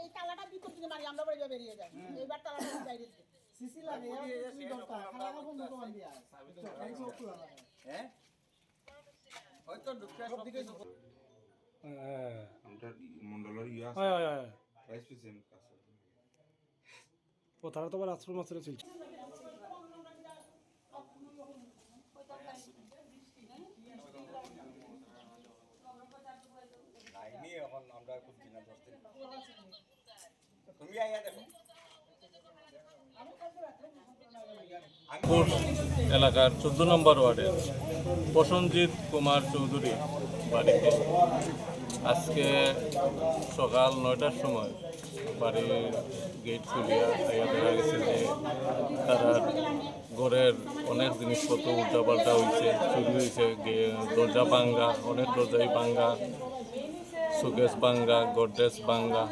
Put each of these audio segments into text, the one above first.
এই তালাটা ভিতর দিকে মারি আমরা বাইরে বেরিয়ে যাই এইবার তালাটা বাইরে দিই সিসি লাগে তুমি দরকার খালা বন্ধ করে দিয়া হ্যাঁ হয়তো দুঃখের সব দিকে আমরা মন্ডলের ইয়া প্রাইস সেম কাছে ও তারা তো আবার আশ্রম আশ্রমে চলছে লাইনি এখন আমরা খুব চিনা দোস্ত তুমি আইয়া দেখো এলাকার 14 নম্বর ওয়ার্ডের প্রসেনজিৎ কুমার চৌধুরী বাড়িতে আজকে সকাল 9টার সময় বাড়ির গেট খুলিয়া দেখা গেছে যে তারা ঘরের অনেক জিনিসপত্র উল্টাপাল্টা হয়েছে, চুরি হয়েছে, দরজা ভাঙ্গা, অনেক দরজাই ভাঙ্গা, শোকেস ভাঙ্গা, গডরেজ ভাঙ্গা।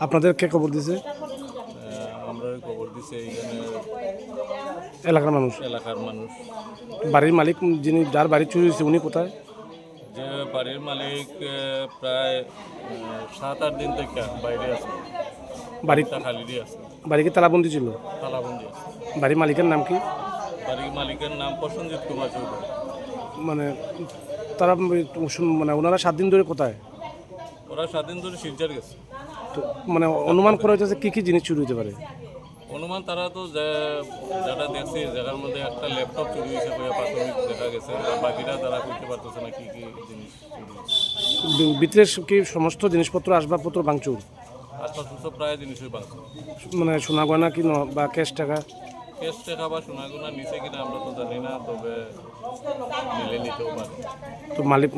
আপনাদের কে খবর দিছে? আমরা খবর দিছে এখানে এলাকার মানুষ। বাড়ির মালিক যিনি যার বাড়ি চুরি হয়েছে উনি কোথায়? যে বাড়ির মালিক প্রায় 7-8 দিন থেকে বাইরে আছে, বাড়িটা খালি আছে। বাড়ি কি তালাবন্দি ছিল? তালাবন্দি আছে। বাড়ির মালিকের নাম কি? বাড়ির মালিকের নাম প্রসেনজিৎ কুমার চৌধুরী। মানে তারা মানে ওনারা 7 দিন ধরে কোথায়? ওরা 7 দিন ধরে শিলচর গেছে। তো মানে অনুমান করা হচ্ছে কি কি জিনিস চুরি হতে পারে? অনুমান তারা তো যেটা দেখছে জায়গার মধ্যে একটা ল্যাপটপ চুরি হয়েছে বলে প্রাথমিক দেখা গেছে, আর বাকিটা তারা করতে পারতেছে না কি কি জিনিস চুরি। ভিতরে কি সমস্ত জিনিসপত্র আসবাবপত্র ভাঙচুর? আসবাবপত্র প্রায় জিনিসই ভাঙছে। মানে সোনা গয়না কি বা ক্যাশ টাকা? ক্যাশ টাকা বা সোনা গোনা নিচে কিনা আমরা তো জানি না, তবে মিলে নিতেও পারে। তো মালিক